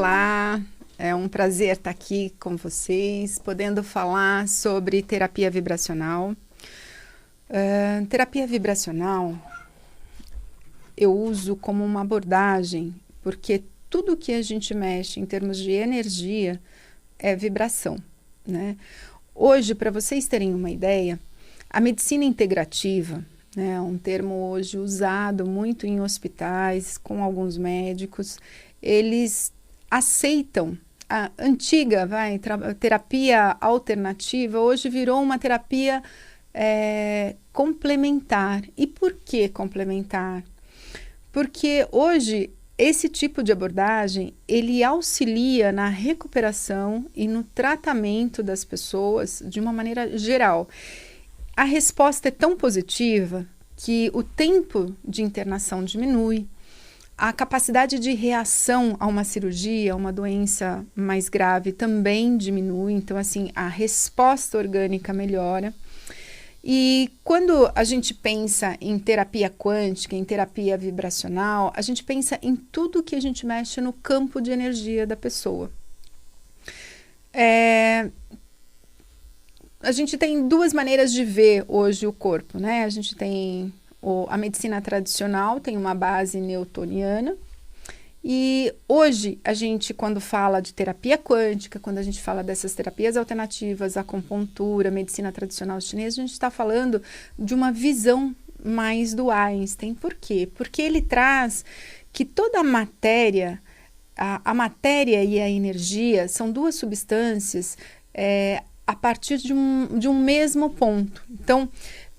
Olá, é um prazer estar aqui com vocês, podendo falar sobre terapia vibracional. Terapia vibracional eu uso como uma abordagem, porque tudo que a gente mexe em termos de energia é vibração, né? Hoje, para vocês terem uma ideia, a medicina integrativa, né, é um termo hoje usado muito em hospitais, com alguns médicos, eles aceitam a antiga terapia alternativa, hoje virou uma terapia complementar. E por que complementar? Porque hoje esse tipo de abordagem, ele auxilia na recuperação e no tratamento das pessoas de uma maneira geral. A resposta é tão positiva que o tempo de internação diminui, a capacidade de reação a uma cirurgia, a uma doença mais grave também diminui, então assim, a resposta orgânica melhora. E quando a gente pensa em terapia quântica, em terapia vibracional, a gente pensa em tudo que a gente mexe no campo de energia da pessoa. A gente tem duas maneiras de ver hoje o corpo, né? A gente tem a medicina tradicional, tem uma base newtoniana. E hoje, a gente, quando fala de terapia quântica, quando a gente fala dessas terapias alternativas, acupuntura, medicina tradicional chinesa, a gente está falando de uma visão mais do Einstein. Por quê? Porque ele traz que toda a matéria, a matéria e a energia são duas substâncias a partir de um mesmo ponto. Então,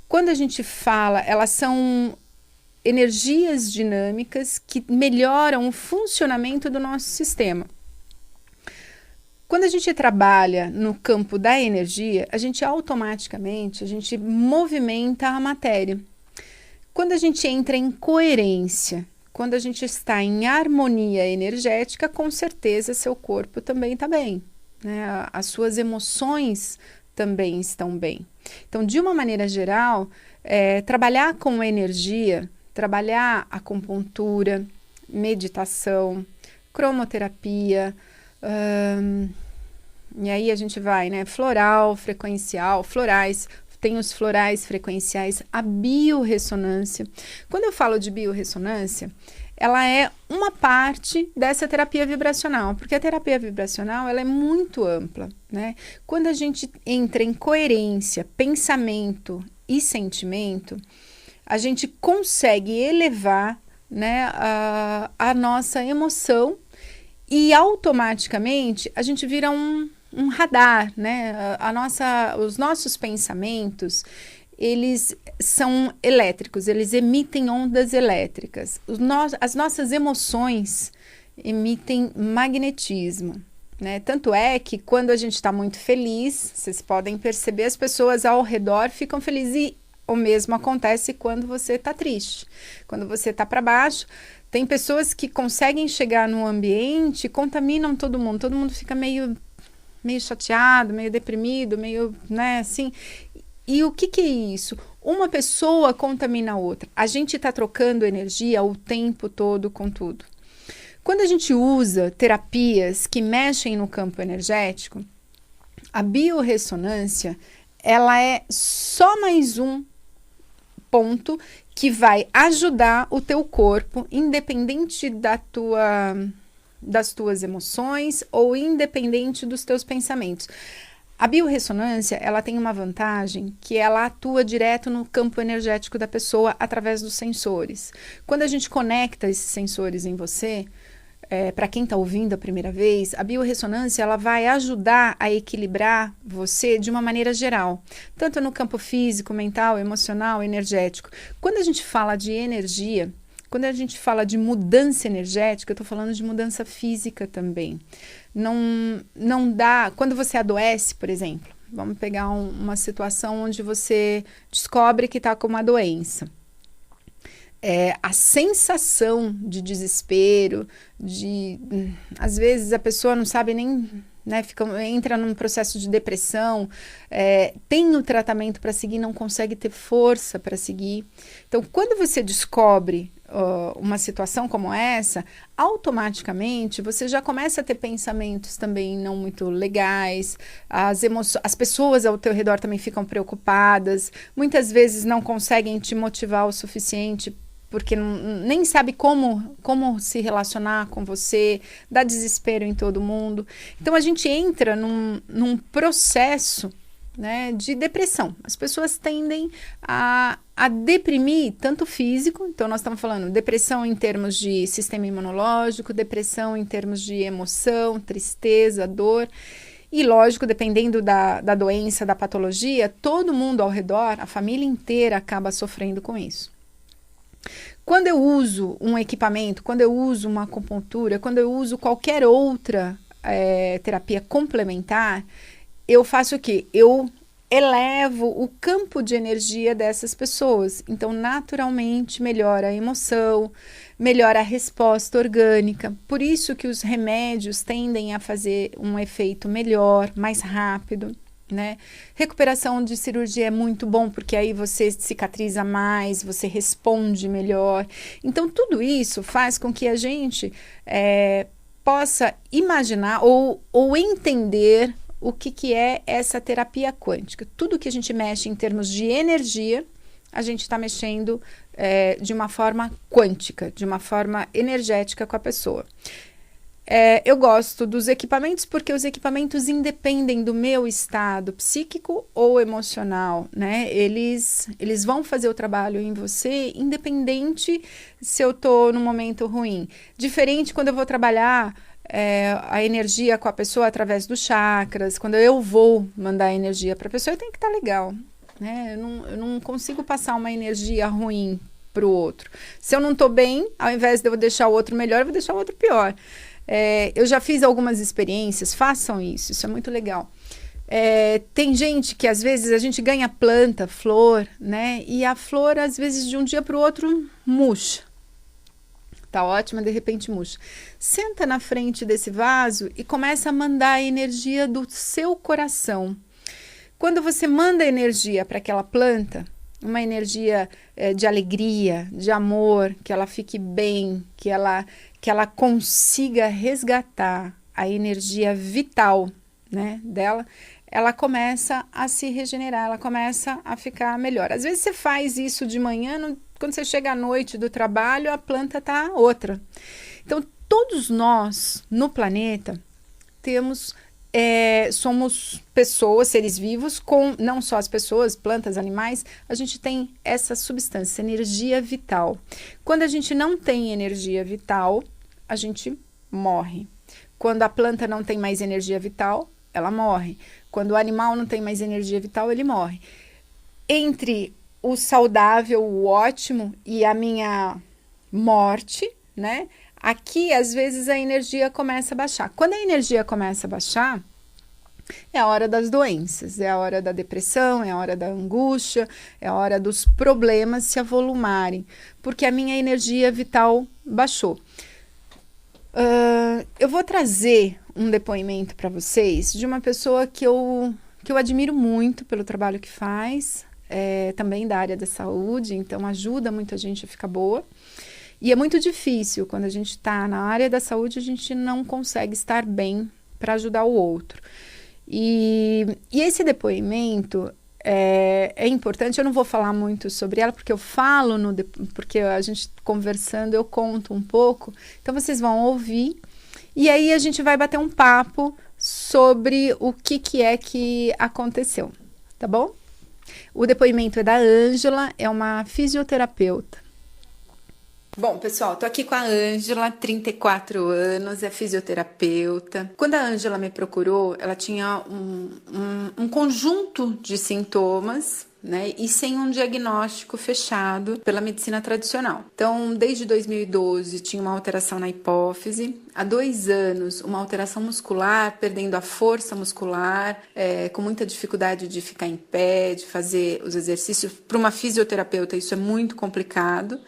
quando a gente fala, elas são energias dinâmicas que melhoram o funcionamento do nosso sistema. Quando a gente trabalha no campo da energia, a gente automaticamente movimenta a matéria. Quando a gente entra em coerência, quando a gente está em harmonia energética, com certeza seu corpo também está bem, né? As suas emoções também estão bem. Então, de uma maneira geral, trabalhar com energia, trabalhar acupuntura, meditação, cromoterapia, e aí a gente vai, né? Floral, frequencial, florais, tem os florais frequenciais, a biorressonância. Quando eu falo de biorressonância, ela é uma parte dessa terapia vibracional, porque a terapia vibracional ela é muito ampla, né? Quando a gente entra em coerência, pensamento e sentimento, a gente consegue elevar, né, a nossa emoção e automaticamente a gente vira um radar, né? Os nossos pensamentos, eles são elétricos, eles emitem ondas elétricas. As nossas emoções emitem magnetismo, né? Tanto é que quando a gente está muito feliz, vocês podem perceber, as pessoas ao redor ficam felizes e o mesmo acontece quando você está triste. Quando você está para baixo, tem pessoas que conseguem chegar no ambiente, contaminam todo mundo fica meio chateado, meio deprimido, meio, né, assim. E o que é isso? Uma pessoa contamina a outra. A gente está trocando energia o tempo todo com tudo. Quando a gente usa terapias que mexem no campo energético, a biorressonância, ela é só mais um ponto que vai ajudar o teu corpo, independente das tuas emoções ou independente dos teus pensamentos. A biorressonância, ela tem uma vantagem que ela atua direto no campo energético da pessoa através dos sensores. Quando a gente conecta esses sensores em você, para quem está ouvindo a primeira vez, a biorressonância ela vai ajudar a equilibrar você de uma maneira geral, tanto no campo físico, mental, emocional, energético. Quando a gente fala de energia, quando a gente fala de mudança energética, eu estou falando de mudança física também. Não dá, quando você adoece, por exemplo, vamos pegar uma situação onde você descobre que está com uma doença. A sensação de desespero, às vezes a pessoa não sabe nem, né, entra num processo de depressão, tem o tratamento para seguir, não consegue ter força para seguir. Então, quando você descobre uma situação como essa, automaticamente você já começa a ter pensamentos também não muito legais, as pessoas ao teu redor também ficam preocupadas, muitas vezes não conseguem te motivar o suficiente porque nem sabe como se relacionar com você, dá desespero em todo mundo. Então a gente entra num processo, né, de depressão. As pessoas tendem a deprimir tanto físico, então nós estamos falando depressão em termos de sistema imunológico, depressão em termos de emoção, tristeza, dor. E lógico, dependendo da doença, da patologia, todo mundo ao redor, a família inteira acaba sofrendo com isso. Quando eu uso um equipamento, quando eu uso uma acupuntura, quando eu uso qualquer outra terapia complementar, eu faço o quê? Eu elevo o campo de energia dessas pessoas. Então, naturalmente, melhora a emoção, melhora a resposta orgânica. Por isso que os remédios tendem a fazer um efeito melhor, mais rápido, né? Recuperação de cirurgia é muito bom, porque aí você cicatriza mais, você responde melhor. Então, tudo isso faz com que a gente possa imaginar ou entender o que é essa terapia quântica. Tudo que a gente mexe em termos de energia, a gente está mexendo de uma forma quântica, de uma forma energética com a pessoa. Eu gosto dos equipamentos porque os equipamentos independem do meu estado psíquico ou emocional, né? Eles vão fazer o trabalho em você independente se eu estou num momento ruim. Diferente quando eu vou trabalhar a energia com a pessoa através dos chakras, quando eu vou mandar energia para a pessoa, eu tenho que estar legal, né? Eu não consigo passar uma energia ruim para o outro. Se eu não estou bem, ao invés de eu deixar o outro melhor, eu vou deixar o outro pior. Eu já fiz algumas experiências, façam isso é muito legal. Tem gente que às vezes a gente ganha planta, flor, né? E a flor às vezes de um dia para o outro murcha. Tá ótima, de repente murcha. Senta na frente desse vaso e começa a mandar a energia do seu coração. Quando você manda energia para aquela planta, uma energia de alegria, de amor, que ela fique bem, que ela consiga resgatar a energia vital, né, dela, ela começa a se regenerar, ela começa a ficar melhor. Às vezes você faz isso de manhã, quando você chega à noite do trabalho, a planta está outra. Então, todos nós no planeta somos pessoas, seres vivos, não só as pessoas, plantas, animais, a gente tem essa substância, energia vital. Quando a gente não tem energia vital, a gente morre. Quando a planta não tem mais energia vital, ela morre. Quando o animal não tem mais energia vital, ele morre. Entre o saudável, o ótimo e a minha morte, né? Aqui, às vezes, a energia começa a baixar. Quando a energia começa a baixar, é a hora das doenças, é a hora da depressão, é a hora da angústia, é a hora dos problemas se avolumarem, porque a minha energia vital baixou. Eu vou trazer um depoimento para vocês de uma pessoa que eu admiro muito pelo trabalho que faz, também da área da saúde, então ajuda muito a gente a ficar boa. E é muito difícil, quando a gente está na área da saúde, a gente não consegue estar bem para ajudar o outro. E esse depoimento é importante, eu não vou falar muito sobre ela, porque eu falo, porque a gente conversando, eu conto um pouco, então vocês vão ouvir, e aí a gente vai bater um papo sobre o que é que aconteceu, tá bom? O depoimento é da Ângela, é uma fisioterapeuta. Bom, pessoal, tô aqui com a Ângela, 34 anos, é fisioterapeuta. Quando a Ângela me procurou, ela tinha um conjunto de sintomas, né, e sem um diagnóstico fechado pela medicina tradicional. Então, desde 2012, tinha uma alteração na hipófise. Há 2 anos, uma alteração muscular, perdendo a força muscular, com muita dificuldade de ficar em pé, de fazer os exercícios. Para uma fisioterapeuta, isso é muito complicado.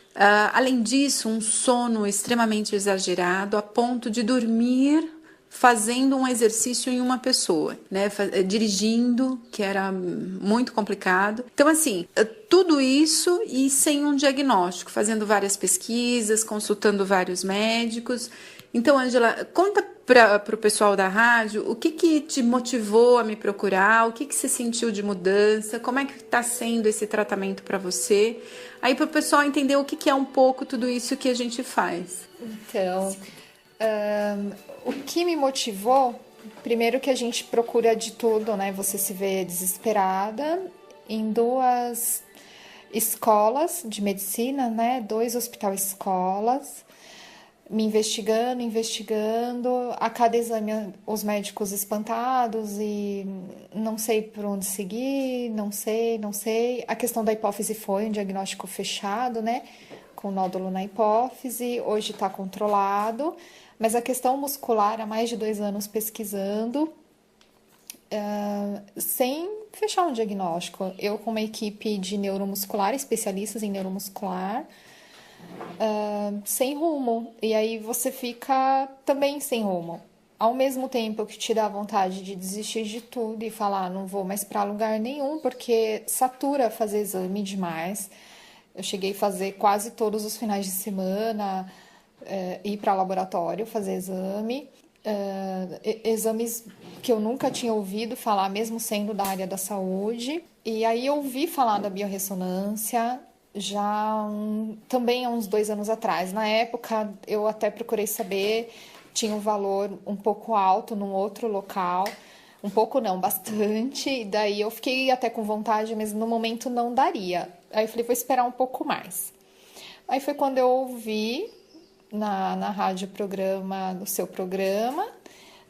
Além disso, um sono extremamente exagerado, a ponto de dormir fazendo um exercício em uma pessoa, né? Dirigindo, que era muito complicado. Então, assim, tudo isso e sem um diagnóstico, fazendo várias pesquisas, consultando vários médicos. Então, Ângela, conta para o pessoal da rádio o que te motivou a me procurar, o que você sentiu de mudança, como é que está sendo esse tratamento para você, aí para o pessoal entender o que é um pouco tudo isso que a gente faz. Então, o que me motivou, primeiro que a gente procura de tudo, né? Você se vê desesperada em 2 escolas de medicina, né? 2 hospital-escolas, me investigando, a cada exame os médicos espantados e não sei por onde seguir, não sei. A questão da hipófise foi um diagnóstico fechado, né? Com nódulo na hipófise, hoje está controlado, mas a questão muscular há mais de 2 anos pesquisando, sem fechar um diagnóstico. Eu com uma equipe de neuromuscular, especialistas em neuromuscular, sem rumo. E aí você fica também sem rumo. Ao mesmo tempo que te dá vontade de desistir de tudo e falar, não vou mais para lugar nenhum, porque satura fazer exame demais. Eu cheguei a fazer quase todos os finais de semana, ir para laboratório fazer exame. Exames que eu nunca tinha ouvido falar, mesmo sendo da área da saúde. E aí eu ouvi falar da biorressonância também há uns 2 anos atrás. Na época eu até procurei saber, tinha um valor um pouco alto num outro local, um pouco não, bastante, e daí eu fiquei até com vontade, mas no momento não daria. Aí eu falei, vou esperar um pouco mais. Aí foi quando eu ouvi na rádio o seu programa,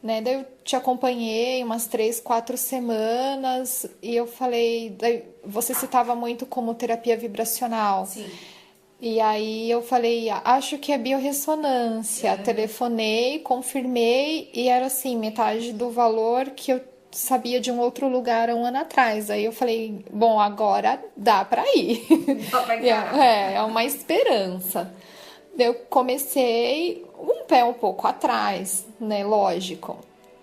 né? Daí eu te acompanhei umas 3, 4 semanas e eu falei, daí você citava muito como terapia vibracional. Sim. E aí eu falei, acho que é biorressonância. Telefonei, confirmei e era assim, metade do valor que eu sabia de um outro lugar há 1 ano atrás. Aí eu falei, bom, agora dá para ir. Dá pra é uma esperança. Eu comecei um pé um pouco atrás, né? Lógico.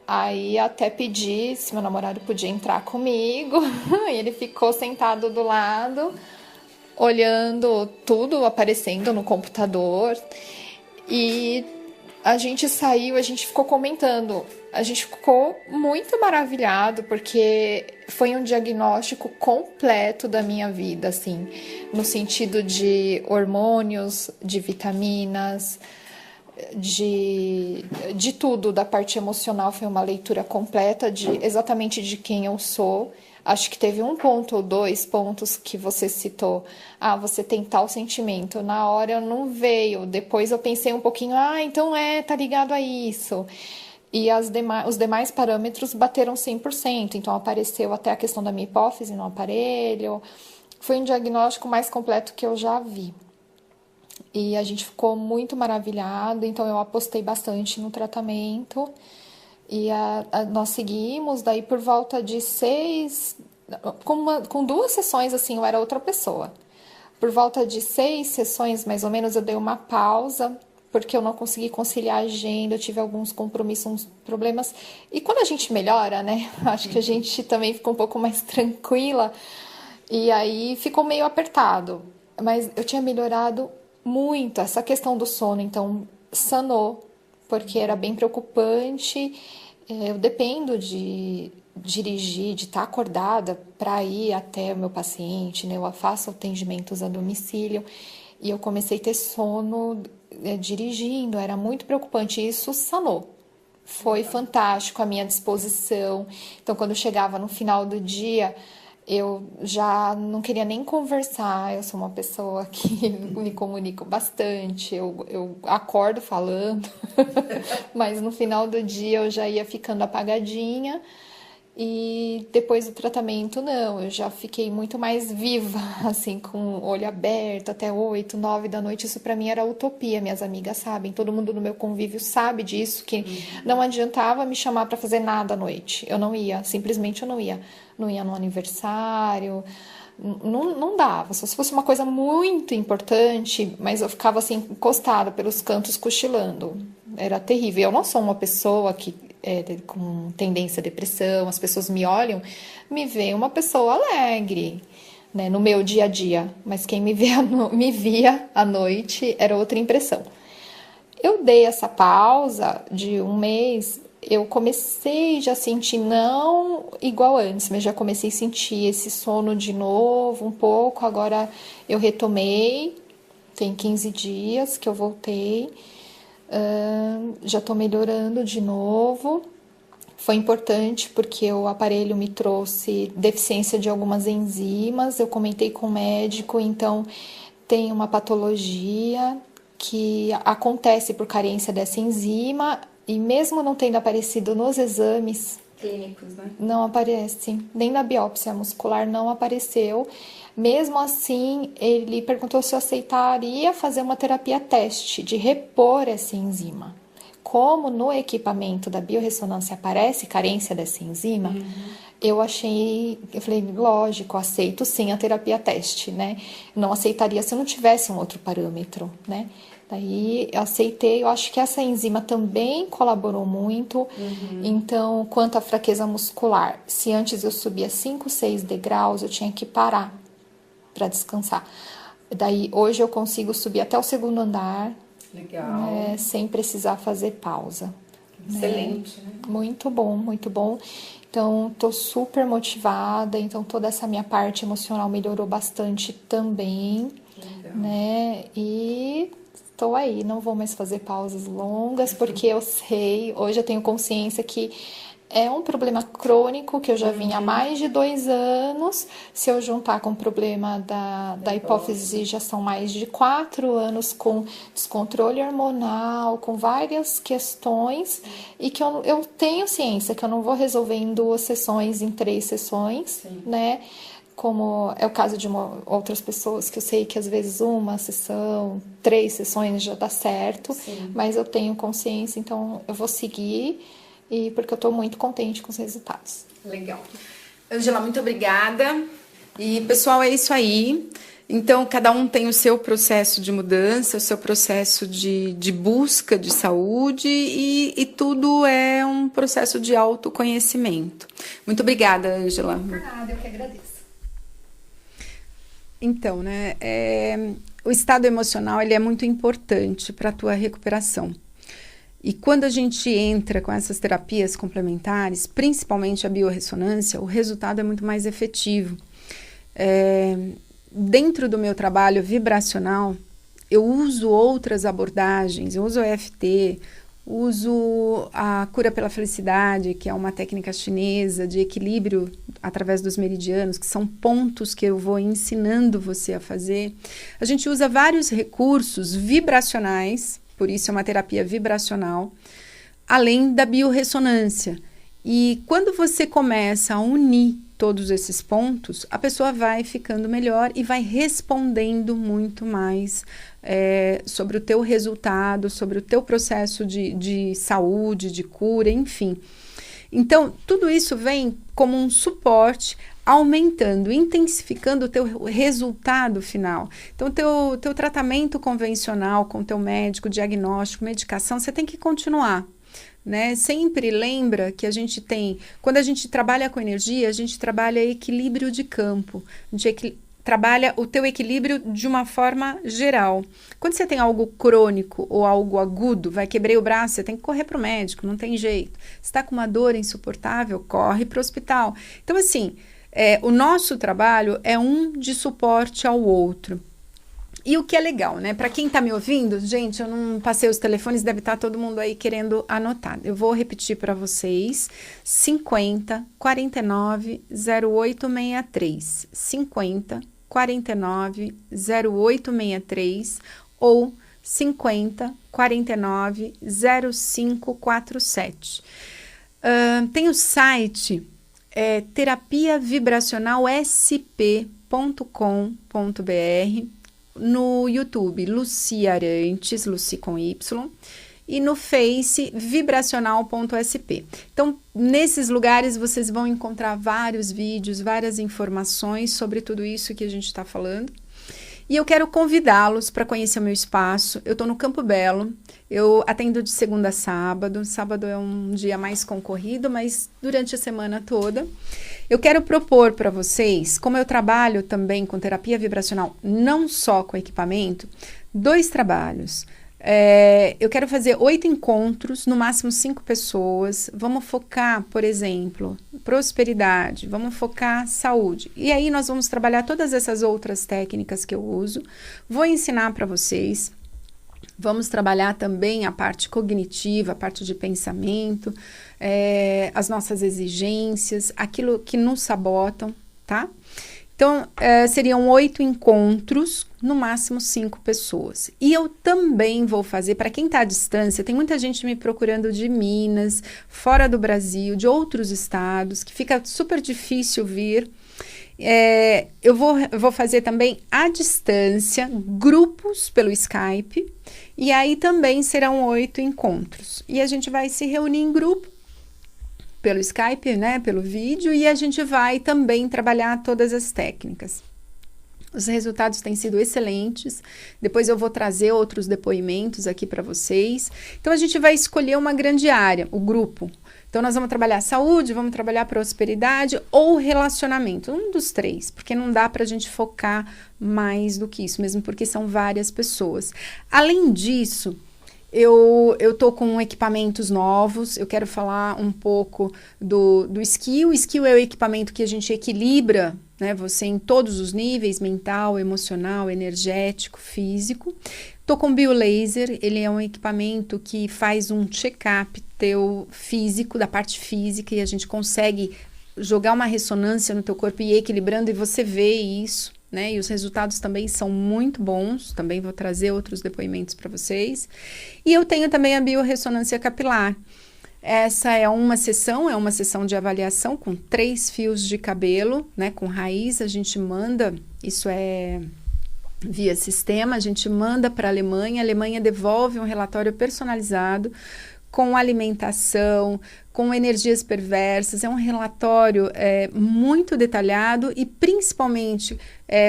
Aí até pedi se meu namorado podia entrar comigo. Ele ficou sentado do lado, olhando tudo aparecendo no computador. E a gente saiu, a gente ficou comentando. A gente ficou muito maravilhado, porque foi um diagnóstico completo da minha vida, assim, no sentido de hormônios, de vitaminas, de tudo, da parte emocional. Foi uma leitura completa exatamente de quem eu sou. Acho que teve 1 ponto ou 2 pontos que você citou. Você tem tal sentimento. Na hora eu não veio. Depois eu pensei um pouquinho, então tá ligado a isso. E os demais parâmetros bateram 100%. Então apareceu até a questão da minha hipófise no aparelho. Foi um diagnóstico mais completo que eu já vi. E a gente ficou muito maravilhado. Então eu apostei bastante no tratamento. E nós seguimos, daí por volta de 6, com 2 sessões, assim, eu era outra pessoa. Por volta de 6 sessões, mais ou menos, eu dei uma pausa, porque eu não consegui conciliar a agenda, eu tive alguns compromissos, uns problemas. E quando a gente melhora, né, acho que a gente também fica um pouco mais tranquila, e aí ficou meio apertado. Mas eu tinha melhorado muito essa questão do sono, então sanou. Porque era bem preocupante. Eu dependo de dirigir, de estar acordada para ir até o meu paciente, né? Eu faço atendimentos a domicílio e eu comecei a ter sono dirigindo, era muito preocupante. E isso sanou. Foi fantástico a minha disposição. Então, quando eu chegava no final do dia, eu já não queria nem conversar. Eu sou uma pessoa que me comunico bastante, eu acordo falando, mas no final do dia eu já ia ficando apagadinha. E depois do tratamento, não, eu já fiquei muito mais viva, assim, com o olho aberto até 8, 9 da noite. Isso pra mim era utopia, minhas amigas sabem, todo mundo no meu convívio sabe disso, que não adiantava me chamar pra fazer nada à noite. Eu não ia, simplesmente eu não ia. Não ia no aniversário, não dava. Só se fosse uma coisa muito importante, mas eu ficava assim, encostada pelos cantos, cochilando. Era terrível. Eu não sou uma pessoa que com tendência à depressão, as pessoas me olham, me veem uma pessoa alegre, né, no meu dia a dia, mas quem me via à noite era outra impressão. Eu dei essa pausa de um mês, eu comecei já a sentir, não igual antes, mas já comecei a sentir esse sono de novo um pouco, agora eu retomei, tem 15 dias que eu voltei, já tô melhorando de novo. Foi importante porque o aparelho me trouxe deficiência de algumas enzimas, eu comentei com o médico, então tem uma patologia que acontece por carência dessa enzima e mesmo não tendo aparecido nos exames clínicos, né? Não aparece, nem na biópsia muscular não apareceu. Mesmo assim, ele perguntou se eu aceitaria fazer uma terapia teste de repor essa enzima. Como no equipamento da biorressonância aparece carência dessa enzima, eu falei, lógico, aceito sim a terapia teste, né? Não aceitaria se eu não tivesse um outro parâmetro, né? Daí eu aceitei, eu acho que essa enzima também colaborou muito. Então, quanto à fraqueza muscular, se antes eu subia 5, 6 degraus, eu tinha que parar para descansar. Daí hoje eu consigo subir até o 2º andar. Legal. Sem precisar fazer pausa. Excelente, né? Muito bom, muito bom. Então, tô super motivada. Então, toda essa minha parte emocional melhorou bastante também. Legal. Né? E estou aí, não vou mais fazer pausas longas, porque eu sei, hoje eu tenho consciência que é um problema crônico que eu já vinha há mais de 2 anos. Se eu juntar com o problema da hipófise, já são mais de 4 anos com descontrole hormonal, com várias questões, e que eu tenho ciência que eu não vou resolver em 2 sessões, em 3 sessões, né? Como é o caso de outras pessoas, que eu sei que às vezes 1 sessão, 3 sessões já dá certo, mas eu tenho consciência, então eu vou seguir. E porque eu estou muito contente com os resultados. Legal. Ângela, muito obrigada. E, pessoal, é isso aí. Então, cada um tem o seu processo de mudança, o seu processo de busca de saúde e tudo é um processo de autoconhecimento. Muito obrigada, Ângela. Por nada, eu que agradeço. Então, né, o estado emocional ele é muito importante para a tua recuperação. E quando a gente entra com essas terapias complementares, principalmente a biorressonância, o resultado é muito mais efetivo. Dentro do meu trabalho vibracional, eu uso outras abordagens, eu uso o EFT, uso a cura pela felicidade, que é uma técnica chinesa de equilíbrio através dos meridianos, que são pontos que eu vou ensinando você a fazer. A gente usa vários recursos vibracionais, por isso é uma terapia vibracional, além da biorressonância. E quando você começa a unir todos esses pontos, a pessoa vai ficando melhor e vai respondendo muito mais sobre o teu resultado, sobre o teu processo de saúde, de cura, enfim. Então, tudo isso vem como um suporte, aumentando, intensificando o teu resultado final. Então, teu tratamento convencional com o teu médico, diagnóstico, medicação, você tem que continuar, né? Sempre lembra que a gente tem, quando a gente trabalha com energia, a gente trabalha equilíbrio de campo, a gente trabalha o teu equilíbrio de uma forma geral. Quando você tem algo crônico ou algo agudo, quebrei o braço, você tem que correr para o médico, não tem jeito. Se está com uma dor insuportável, corre para o hospital. Então, assim, o nosso trabalho é um de suporte ao outro. E o que é legal, né? Para quem está me ouvindo, gente, eu não passei os telefones, deve estar todo mundo aí querendo anotar. Eu vou repetir para vocês: 50 49 0863. 50 49 0863 ou 50 49 0547. Tem o site terapiavibracionalsp.com.br, no YouTube Lucy Arantes, Lucy com Y, e no Face vibracional.sp. Então, nesses lugares vocês vão encontrar vários vídeos, várias informações sobre tudo isso que a gente está falando. E eu quero convidá-los para conhecer o meu espaço. Eu estou no Campo Belo, eu atendo de segunda a sábado. Sábado é um dia mais concorrido, mas durante a semana toda. Eu quero propor para vocês, como eu trabalho também com terapia vibracional, não só com equipamento, 2 trabalhos. Eu quero fazer 8 encontros, no máximo 5 pessoas. Vamos focar, por exemplo, prosperidade, vamos focar saúde. E aí nós vamos trabalhar todas essas outras técnicas que eu uso. Vou ensinar para vocês. Vamos trabalhar também a parte cognitiva, a parte de pensamento, as nossas exigências, aquilo que nos sabotam, tá? Então, seriam 8 encontros, no máximo 5 pessoas. E eu também vou fazer, para quem está à distância, tem muita gente me procurando de Minas, fora do Brasil, de outros estados, que fica super difícil vir. Eu vou fazer também à distância, grupos pelo Skype, e aí também serão 8 encontros. E a gente vai se reunir em grupo, pelo Skype, né, pelo vídeo, e a gente vai também trabalhar todas as técnicas. Os resultados têm sido excelentes. Depois eu vou trazer outros depoimentos aqui para vocês. Então a gente vai escolher uma grande área, o grupo. Então nós vamos trabalhar saúde, vamos trabalhar prosperidade ou relacionamento, um dos 3, porque não dá para a gente focar mais do que isso, mesmo porque são várias pessoas. Além disso, eu tô com equipamentos novos, eu quero falar um pouco do Skill. O Skill é o equipamento que a gente equilibra, né, você em todos os níveis, mental, emocional, energético, físico. Tô com o Biolaser, ele é um equipamento que faz um check-up teu físico, da parte física, e a gente consegue jogar uma ressonância no teu corpo e ir equilibrando, e você vê isso, né? E os resultados também são muito bons, também vou trazer outros depoimentos para vocês. E eu tenho também a biorressonância capilar. Essa é uma sessão de avaliação com 3 fios de cabelo, né? Com raiz, a gente manda, isso é via sistema, a gente manda para a Alemanha devolve um relatório personalizado com alimentação, com energias perversas. É um relatório muito detalhado e, principalmente,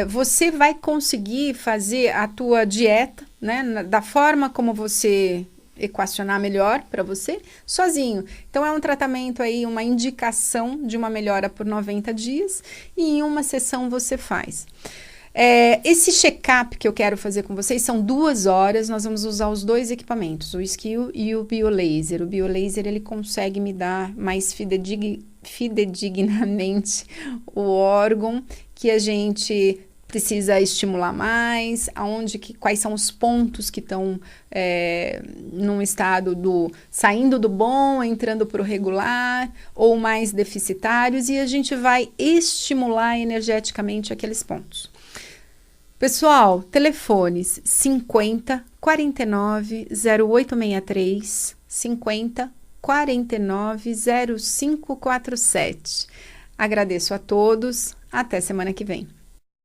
você vai conseguir fazer a tua dieta, né, da forma como você equacionar melhor para você, sozinho. Então, é um tratamento aí, uma indicação de uma melhora por 90 dias e em uma sessão você faz. Esse check-up que eu quero fazer com vocês são 2 horas, nós vamos usar os 2 equipamentos, o Skill e o Biolaser. O Biolaser, ele consegue me dar mais fidedignamente o órgão que a gente precisa estimular mais, quais são os pontos que estão num estado saindo do bom, entrando para o regular, ou mais deficitários, e a gente vai estimular energeticamente aqueles pontos. Pessoal, telefones 50 49 0863, 50 49 0547. Agradeço a todos, até semana que vem.